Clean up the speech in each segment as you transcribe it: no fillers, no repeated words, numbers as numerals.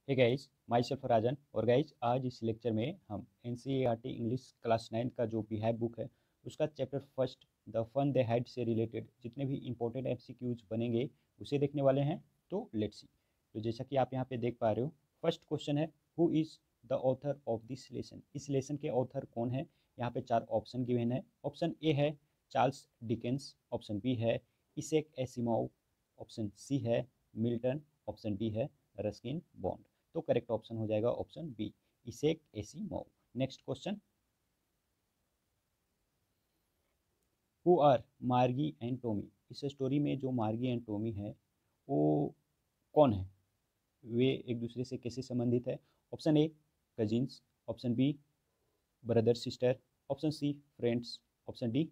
Hey guys, my self राजन। और guys, आज इस लेक्चर में हम एनसीईआरटी इंग्लिश क्लास 9 का जो बिहेव बुक है उसका chapter first the fun they had से रिलेटेड जितने भी इंपॉर्टेंट एमसीक्यूज बनेंगे उसे देखने वाले हैं। तो लेट्स सी। तो जैसा कि आप यहाँ पे देख पा रहे हो, फर्स्ट क्वेश्चन है who is the author of this lesson. इस लेसन के ऑथर कौन है। यहाँ पे 4 ऑप्शन गिवन है। ऑप्शन ए है चार्ल्स डिकेंस, ऑप्शन बी है इसेक एसिमोव, ऑप्शन सी है मिल्टन, ऑप्शन डी है रस्किन बॉन्ड। तो करेक्ट ऑप्शन हो जाएगा option B, Isaac Asimov. Next question, who are Margie and Tommy. इस स्टोरी में जो मार्गी एंड टॉमी है वो कौन है, वे एक दूसरे से कैसे संबंधित है। Option A cousins, option B brother sister, option C friends, option D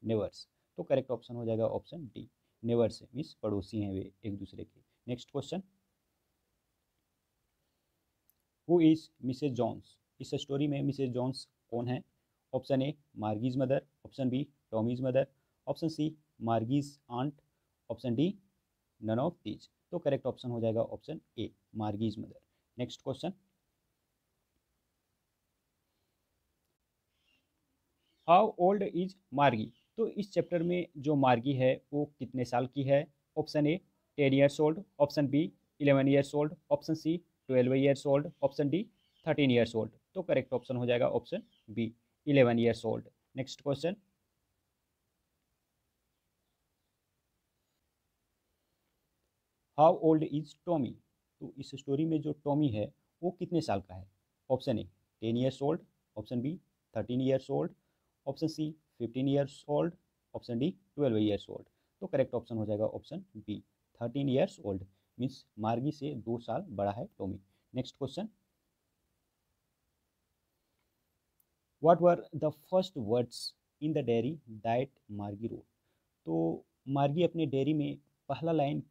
neighbours. तो करेक्ट ऑप्शन हो जाएगा ऑप्शन डी, नेवर्स मीन्स पड़ोसी हैं वे एक दूसरे के। Next question, who is Mrs Jones. इस स्टोरी में मिसेज जॉन्स कौन है। Option A Margie's mother, option B Tommy's mother, option C Margie's aunt, option D none of these. तो करेक्ट ऑप्शन हो जाएगा option A, Margie's mother. Next question, how old is Margie. तो इस chapter में जो मार्गी है वो कितने साल की है। Option A 10 years old, option B 11 years old, option C 12 years old, option D 13 years old. तो करेक्ट ऑप्शन हो जाएगा option B, 11 years old. Next question, how old is Tommy. तो इस स्टोरी में जो टॉमी है वो कितने साल का है। Option A 10 years old, option B 13 years old, option C 15 years old, option D 12 years old. तो करेक्ट ऑप्शन हो जाएगा option B, 13 years old means Margie से 2 साल बड़ा है Tommy. Next question, what were the first words in the diary that Margie wrote. तो Margie अपने diary में पहला लाइन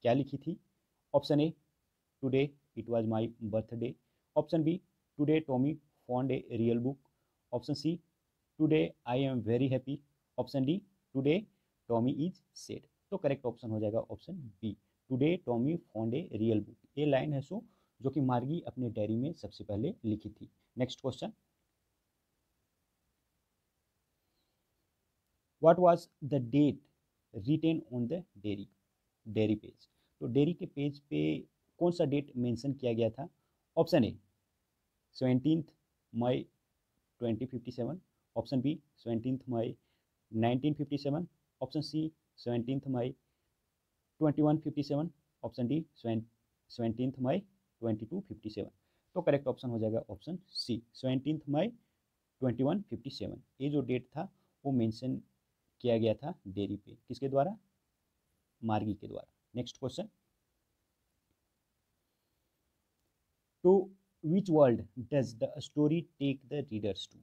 क्या लिखी थी। Option A today it was my birthday, option B today Tommy found a real book, option C today I am very happy, option D today Tommy is sad. तो correct option हो जाएगा option B, today Tommy found a real book. ये line है so जो कि मार्गी अपने diary में सबसे पहले लिखी थी। Next question, what was the date written on the diary, diary page. तो डेयरी के पेज पे कौन सा डेट मेंशन किया गया था। Option A 17 May 2057, option B 17 May 1957, option C 17 May 2157, option D 17 May 2257। तो करेक्ट ऑप्शन हो जाएगा ऑप्शन सी, 17 मई 2157। ये जो डेट था वो मेंशन किया गया था डेयरी पे, किसके द्वारा, मार्गी के द्वारा। Next question, to which world does the story take the readers to.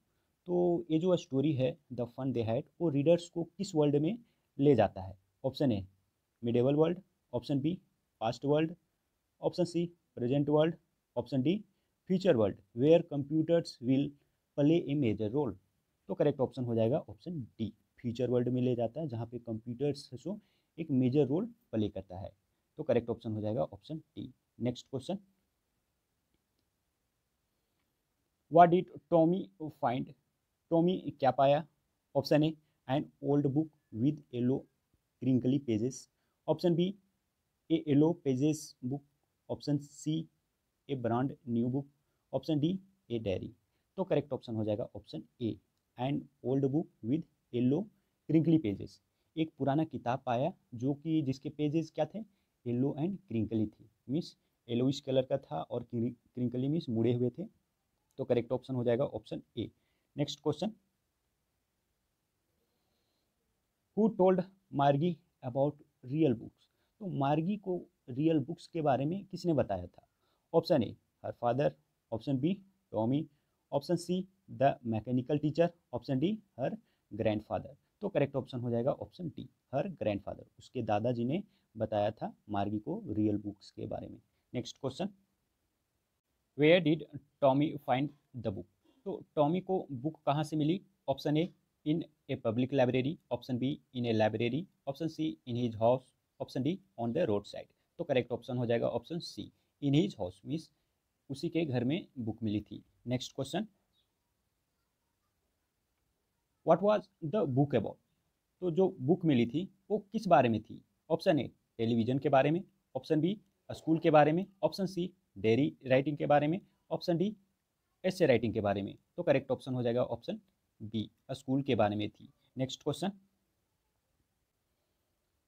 तो ये जो स्टोरी है द फन दे हैड वो रीडर्स को किस वर्ल्ड में ले जाता है। Option A medieval world, option B past world, option C present world, option D future world where computers will play a major role. तो करेक्ट ऑप्शन हो जाएगा ऑप्शन डी, फ्यूचर वर्ल्ड में ले जाता है जहाँ पे कंप्यूटर्स जो एक मेजर रोल प्ले करता है। तो करेक्ट ऑप्शन हो जाएगा option D. Next question, what did Tommy find. Tommy क्या पाया। Option A an old book with yellow crinkly pages, option B a yellow pages book, option C a brand new book, option D a diary. तो correct option हो जाएगा option A, an old book with yellow crinkly pages. एक पुराना किताब पाया जो कि जिसके पेजेस क्या थे, येलो एंड क्रिंकली थी, मीन्स येलोइश कलर का था और क्रिंकली मीन्स मुड़े हुए थे। तो करेक्ट ऑप्शन हो जाएगा option A. Next question, who told मार्गी अबाउट रियल बुक्स। तो मार्गी को रियल बुक्स के बारे में किसने बताया था। Option A her father, option B Tommy, option C the mechanical teacher, option D her grandfather. तो करेक्ट ऑप्शन हो जाएगा ऑप्शन डी, हर ग्रैंडफादर, उसके दादाजी ने बताया था मार्गी को रियल बुक्स के बारे में। Next question, where did Tommy find the book. तो टॉमी को बुक कहाँ से मिली। Option A in a public library, option B in a library, option C in his house, option D on the road side. तो correct option हो जाएगा option C, in his house means उसी के घर में बुक मिली थी। Next question, what was the book about? तो जो बुक मिली थी वो किस बारे में थी? ऑप्शन ए टेलीविज़न के बारे में, ऑप्शन बी स्कूल के बारे में, ऑप्शन सी डेयरी राइटिंग के बारे में, ऑप्शन डी एसे राइटिंग के बारे में। तो करेक्ट ऑप्शन हो जाएगा ऑप्शन बी, स्कूल के बारे में थी। Next question,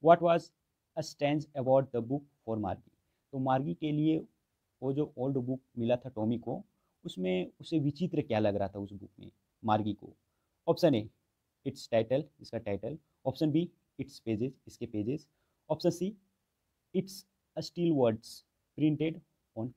what was stand about the book for मार्गी? तो मार्गी के लिए वो जो ओल्ड बुक मिला था टॉमी को, उसमें उसे विचित्र क्या लग रहा था उस बुक में मार्गी को? ऑप्शन ए इट्स टाइटल, इसका title, option B its pages, इसके pages, option C its still words printed on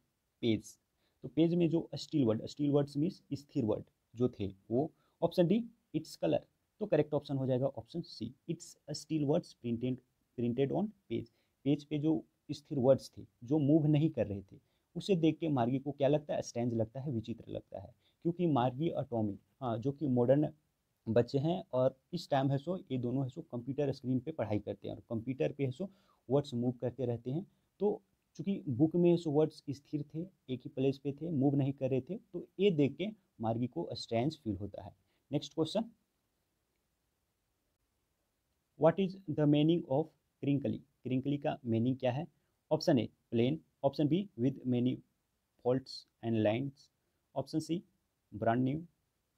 page. तो पेज में जो स्टील वर्ड्स मीन्स स्थिर वर्ड जो थे वो, ऑप्शन डी इट्स कलर। तो करेक्ट ऑप्शन हो जाएगा option C, its still words printed on page. Page पे जो स्थिर वर्ड्स थे जो मूव नहीं कर रहे थे, उसे देख के मार्गी को क्या लगता है? स्ट्रेंज लगता है, विचित्र लगता है। क्योंकि मार्गी और टॉमी, हाँ, जो कि मॉडर्न बच्चे हैं और इस टाइम है सो ये दोनों है सो कंप्यूटर स्क्रीन पे पढ़ाई करते हैं और कंप्यूटर पे है सो वर्ड्स मूव करते रहते हैं। तो चूंकि बुक में सो वर्ड्स स्थिर थे, एक ही प्लेस पे थे, मूव नहीं कर रहे थे, तो ये देख के मार्गी को स्ट्रेंज फील होता है। Next question, what is the meaning of crinkly? Crinkly का मीनिंग क्या है? Option A plain, option B with many faults and lines, option C brand new,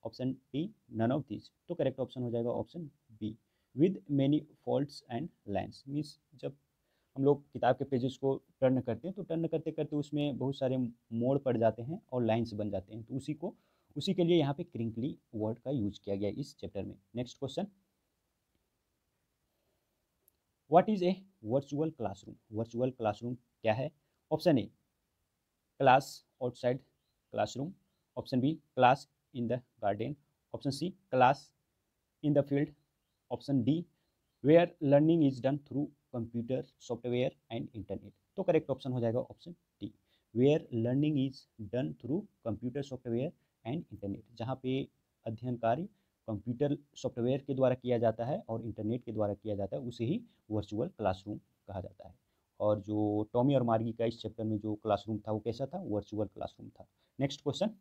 option D none of this. तो correct option हो जाएगा option B, with many faults and lines. Means जब हम लोग किताब के पेजेस को टर्न करते हैं तो टर्न करते करते उसमें बहुत सारे मोड़ पड़ जाते हैं और लाइन्स बन जाते हैं, तो उसी के लिए यहाँ पे क्रिंकली वर्ड का यूज किया गया इस चैप्टर में। Next question, what is a virtual classroom? Virtual classroom क्या है? Option A class outside classroom, option B class in the garden, option C class in the field, option D where learning is done through computer software and internet. तो correct option हो जाएगा option D, where learning is done through computer software and internet, जहाँ पे अध्ययन कार्य computer software के द्वारा किया जाता है और इंटरनेट के द्वारा किया जाता है, उसे ही वर्चुअल क्लासरूम कहा जाता है। और जो टॉमी और मार्गी का इस चैप्टर में जो क्लासरूम था वो कैसा था? वर्चुअल क्लासरूम था। Next question,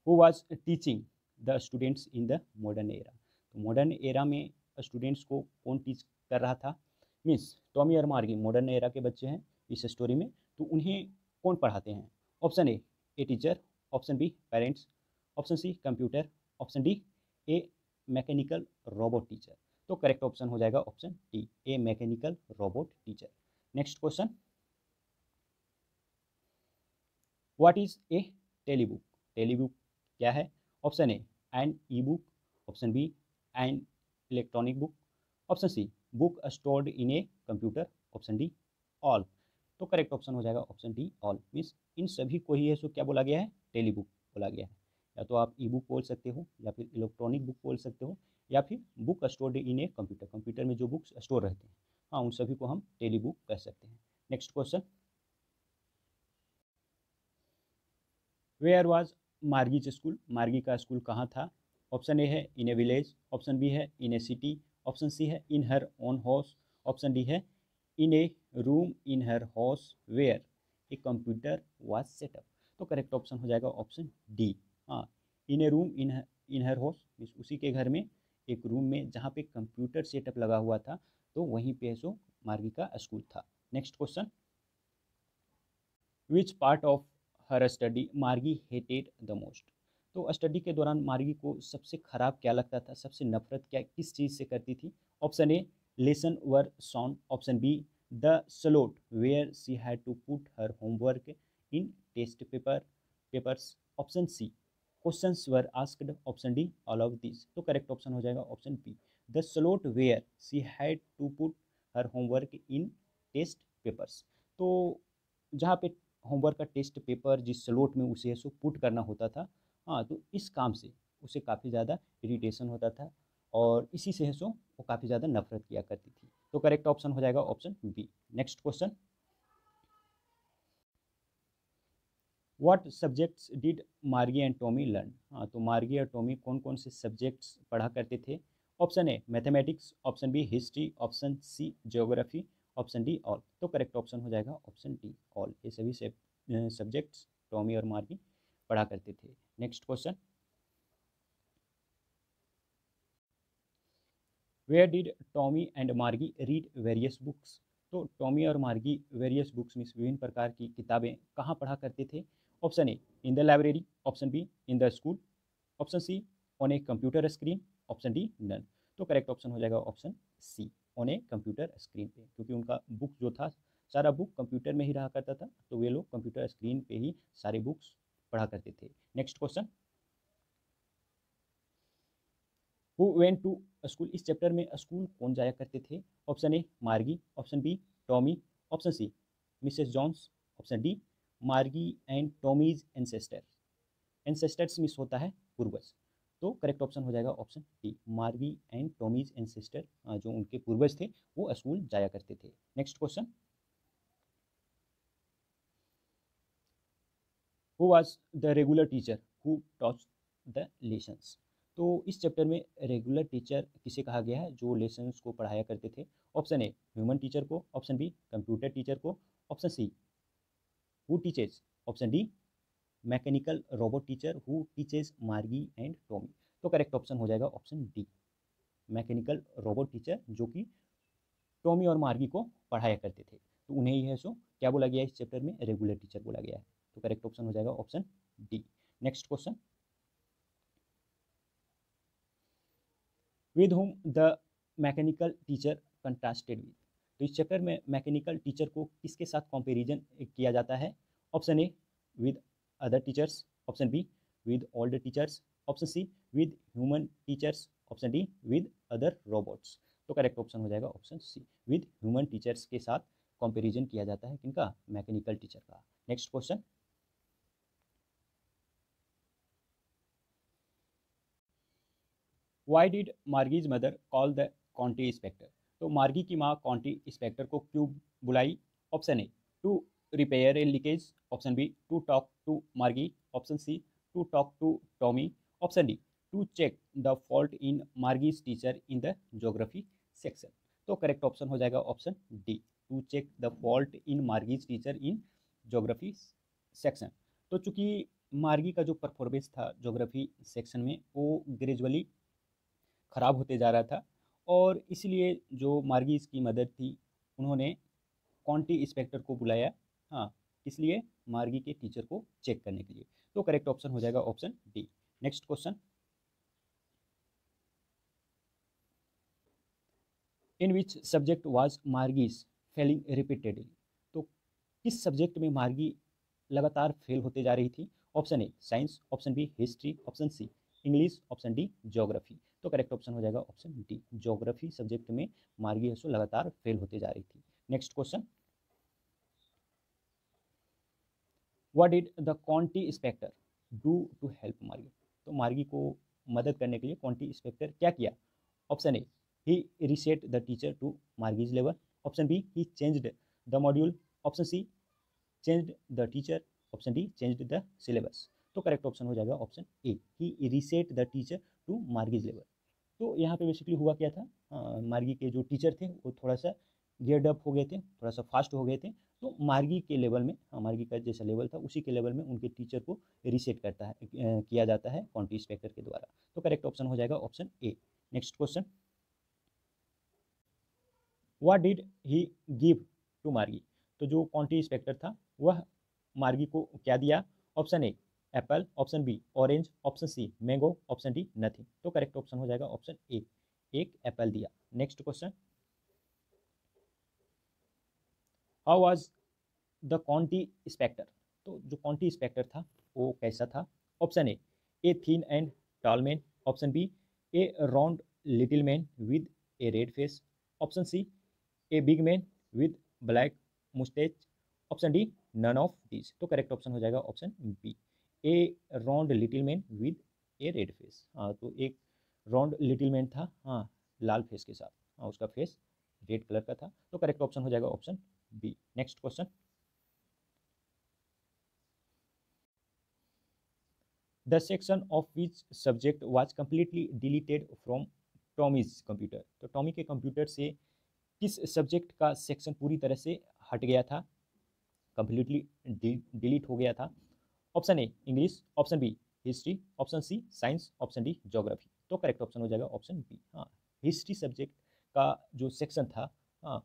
who was teaching the students in the modern era? तो मॉडर्न एरा में स्टूडेंट्स को कौन टीच कर रहा था? मीन्स टॉमी और मार्गी मॉडर्न एरा के बच्चे हैं इस स्टोरी में, तो उन्हें कौन पढ़ाते हैं? Option A teacher, option B parents, option C computer, option D a mechanical robot teacher. तो करेक्ट ऑप्शन हो जाएगा option D, a mechanical robot teacher. Next question, what is a telebook? Telebook क्या है? Option A an E book, option B an electronic book, option C book stored in a computer, option D all. तो correct option हो जाएगा option D all. Means इन सभी को ही है सो क्या बोला गया है? टेली बुक बोला गया है। या तो आप ई बुक बोल सकते हो, या फिर इलेक्ट्रॉनिक बुक बोल सकते हो, या फिर book stored in a computer, computer में जो बुक्स स्टोर रहते हैं, हाँ, उन सभी को हम टेली बुक कह सकते हैं। Next question, where was Margie's school? Margie का स्कूल कहाँ था? ऑप्शन ए है in a village, option B है in a city, option C है in her own house, option D है in a room in her house where a computer was set up. तो correct option हो जाएगा option D, हाँ, in a room in her house means उसी के घर में एक रूम में जहाँ पे कंप्यूटर सेटअप लगा हुआ था, तो वहीं पे सो मार्गी का स्कूल था। Next question, which part of her study मार्गी हेटेड द मोस्ट? तो स्टडी के दौरान मार्गी को सबसे खराब क्या लगता था, सबसे नफरत क्या किस चीज़ से करती थी? Option A lesson were sound, option B the slot where she had to put her homework in test papers, option C questions were asked, option D all of this. तो करेक्ट ऑप्शन हो जाएगा option B, the slot where she had to put her homework in test papers. तो जहाँ पे homework का test paper जिस slot में उसे सो पुट करना होता था, हाँ, तो इस काम से उसे काफ़ी ज़्यादा इरिटेशन होता था और इसी से है सो वो काफ़ी ज़्यादा नफरत किया करती थी। तो करेक्ट ऑप्शन हो जाएगा option B. Next question, what subjects did Margie and Tommy learn? हाँ, तो मार्गी और टॉमी कौन कौन से सब्जेक्ट्स पढ़ा करते थे? Option A mathematics, option B history, option C geography, option D all. तो करेक्ट ऑप्शन हो जाएगा ऑप्शन डी ऑल। ये सभी सब्जेक्ट्स टॉमी और मार्गी पढ़ा करते थे। Next question, where did Tommy and Margie read various books. तो टॉमी और मार्गी वेरियस बुक्स मीन्स विभिन्न प्रकार की किताबें कहाँ पढ़ा करते थे। Option A in the library, option B in the school, option C on a computer screen, option D none. तो करेक्ट ऑप्शन हो जाएगा option C on a computer screen पे, क्योंकि उनका बुक जो था सारा बुक कंप्यूटर में ही रहा करता था, तो वे लोग कंप्यूटर स्क्रीन पे ही सारे बुक्स पढ़ा करते थे। Next question, who went to school. इस चैप्टर में स्कूल कौन जाया करते थे। Option A Margie, option B Tommy, option C Mrs Jones, option D Margie and Tommy's ancestor. Ancestors मिस होता है पूर्वज, तो करेक्ट ऑप्शन हो जाएगा option D Margie and Tommy's ancestor, जो उनके पूर्वज थे वो स्कूल जाया करते थे। Next question, who was the regular teacher who taught the lessons. तो इस चैप्टर में रेगुलर टीचर किसे कहा गया है, जो लेसन्स को पढ़ाया करते थे। ऑप्शन ए ह्यूमन टीचर को, ऑप्शन बी कंप्यूटर टीचर को, option see who teaches, option D mechanical robot teacher who teaches मार्गी एंड टॉमी। तो करेक्ट ऑप्शन हो जाएगा option D mechanical robot teacher, जो कि टॉमी और मार्गी को पढ़ाया करते थे, तो उन्हें ही है सो क्या बोला गया है इस चैप्टर में, रेगुलर टीचर बोला गया है। तो करेक्ट ऑप्शन हो जाएगा option D. Next question, with whom the mechanical teacher contrasted with. तो इस चैप्टर में मैकेनिकल टीचर को किसके साथ कंपैरिजन किया जाता है। Option A with other teachers, option B with old teachers, option C with human teachers, option D with other robots. तो करेक्ट ऑप्शन हो जाएगा option C with human teachers के साथ कंपैरिजन किया जाता है किनका, मैकेनिकल टीचर का। Next question, why did Margie's mother call the county inspector. तो मार्गी की माँ काउंटी इंस्पेक्टर को क्यों बुलाई। Option A to repair a leakage, option B to talk to Margie, option C to talk to Tommy, option D to check the fault in Margie's teacher in the geography section. तो correct option हो जाएगा option D to check the fault in Margie's teacher in geography section. तो चूंकि मार्गी का जो performance था geography section में वो ग्रेजुअली ख़राब होते जा रहा था, और इसलिए जो मार्गीज की मदर थी उन्होंने काउंटी इंस्पेक्टर को बुलाया। हाँ, इसलिए मार्गी के टीचर को चेक करने के लिए। तो करेक्ट ऑप्शन हो जाएगा option D. Next question, in which subject was Margie's failing repeatedly. तो किस सब्जेक्ट में मार्गी लगातार फेल होते जा रही थी। Option A science, option B history, option C English, option D geography. तो करेक्ट ऑप्शन हो जाएगा ऑप्शन डी ज्योग्राफी सब्जेक्ट में मार्गी हसो लगातार फेल होते जा रही थी। Next question, what did the county inspector do to help Margie. तो मार्गी को मदद करने के लिए काउंटी इंस्पेक्टर क्या किया। Option A he reset the teacher to Margie's level, option B he changed the module, option C changed the teacher, option D changed the syllabus. तो correct option हो जाएगा option A he reset the teacher to Margie's level. तो यहाँ पे basically हुआ क्या था, मार्गी के जो टीचर थे वो थोड़ा सा गियर्ड अप हो गए थे, थोड़ा सा फास्ट हो गए थे, तो मार्गी के लेवल में, मार्गी का जैसा लेवल था उसी के लेवल में उनके टीचर को रीसेट करता है किया जाता है काउंटी इंस्पेक्टर के द्वारा। तो करेक्ट ऑप्शन हो जाएगा option A. Next question, what did he give to Margie. तो जो काउंटी इंस्पेक्टर था वह मार्गी को क्या दिया। Option A apple, option B orange, option C mango, option D nothing. तो करेक्ट ऑप्शन हो जाएगा ऑप्शन ए एक एप्पल दिया। Next question, how was the county inspector. तो जो काउंटी इंस्पेक्टर था वो कैसा था। Option A thin and tall man, option B a round little man with a red face, option C a big man with black moustache, option D none of this. तो correct option हो जाएगा option B a round little man with a red face. हाँ, तो एक round little man था, हाँ लाल face के साथ, हाँ उसका फेस रेड कलर का था। तो करेक्ट ऑप्शन हो जाएगा option B. Next question, the section of which subject was completely deleted from Tommy's computer. तो टॉमी के कंप्यूटर से किस सब्जेक्ट का सेक्शन पूरी तरह से हट गया था, कंप्लीटली डिलीट हो गया था? Option A English, option B history, option C science, option D geography. तो करेक्ट ऑप्शन हो जाएगा ऑप्शन बी। हाँ, हिस्ट्री सब्जेक्ट का जो सेक्शन था, हाँ,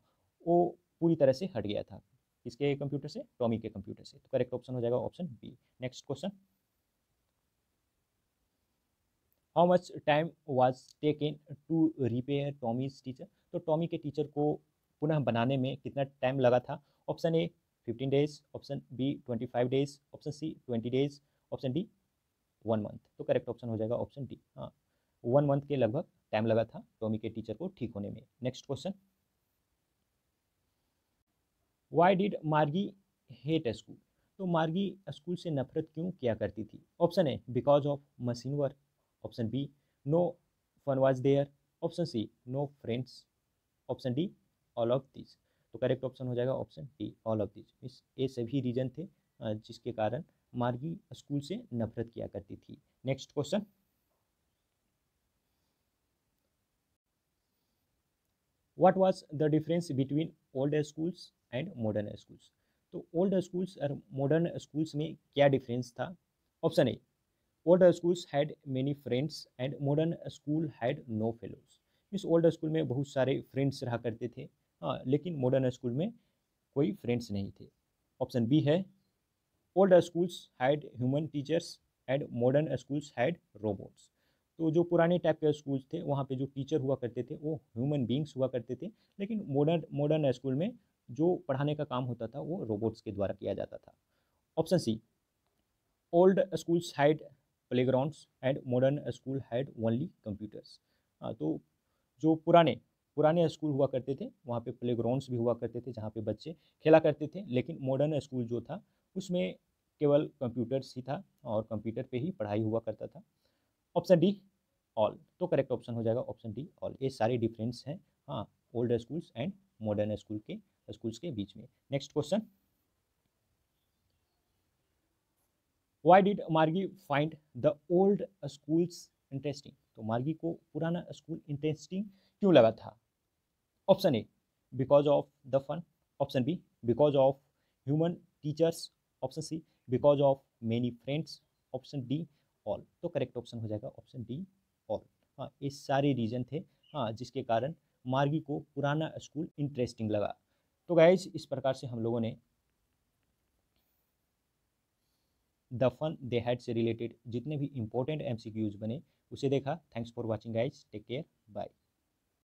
वो पूरी तरह से हट गया था। किसके कंप्यूटर से? टॉमी के कंप्यूटर से। तो करेक्ट ऑप्शन हो जाएगा option B. Next question, how much time was taken to repair Tommy's teacher? तो टॉमी के टीचर को पुनः बनाने में कितना टाइम लगा था? Option A 15 days, option B 25 days, option C 20 days, option D 1 month. तो करेक्ट ऑप्शन हो जाएगा ऑप्शन डी। हाँ, 1 मंथ के लगभग टाइम लगा था टॉमी के टीचर को ठीक होने में। Next question, why did Margie hate school? तो मार्गी स्कूल से नफरत क्यों किया करती थी? Option A because of machine work, option B no fun was there, option C no friends, option D all of this. तो करेक्ट ऑप्शन हो जाएगा option D all of this. इस ये सभी रीजन थे जिसके कारण मार्गी स्कूल से नफरत किया करती थी। Next question, what was the difference between old schools and modern schools? तो ओल्ड स्कूल्स और मॉडर्न स्कूल्स में क्या डिफरेंस था? Option A old schools had many friends and modern school had no fellows. इस ओल्ड स्कूल में बहुत सारे friends रहा करते थे, हाँ, लेकिन मॉडर्न स्कूल में कोई फ्रेंड्स नहीं थे। ऑप्शन बी है old schools had human teachers and modern schools had robots. तो जो पुराने टाइप के स्कूल्स थे वहाँ पे जो टीचर हुआ करते थे वो ह्यूमन बींग्स हुआ करते थे, लेकिन मॉडर्न स्कूल में जो पढ़ाने का काम होता था वो रोबोट्स के द्वारा किया जाता था। Option C old schools had playgrounds and modern school had only computers. हाँ, तो जो पुराने पुराने स्कूल हुआ करते थे वहाँ पे प्लेग्राउंड्स भी हुआ करते थे जहाँ पे बच्चे खेला करते थे, लेकिन मॉडर्न स्कूल जो था उसमें केवल कंप्यूटर्स ही था और कंप्यूटर पे ही पढ़ाई हुआ करता था। Option D all. तो करेक्ट ऑप्शन हो जाएगा ऑप्शन डी ऑल। ये सारे डिफरेंस हैं, हाँ, old schools and modern schools के बीच में। Next question, why did Margie find the old schools interesting? तो मार्गी को पुराना स्कूल इंटरेस्टिंग क्यों लगा था? Option A because of the fun, option B because of human teachers, option C because of many friends, option D all. तो correct option हो जाएगा option D all. हाँ, ये सारे रीजन थे, हाँ, जिसके कारण मार्गी को पुराना स्कूल इंटरेस्टिंग लगा। तो गाइज इस प्रकार से हम लोगों ने द फन दे हैड से रिलेटेड जितने भी इंपॉर्टेंट एमसीक्यूज बने उसे देखा। Thanks for watching guys, take care, bye.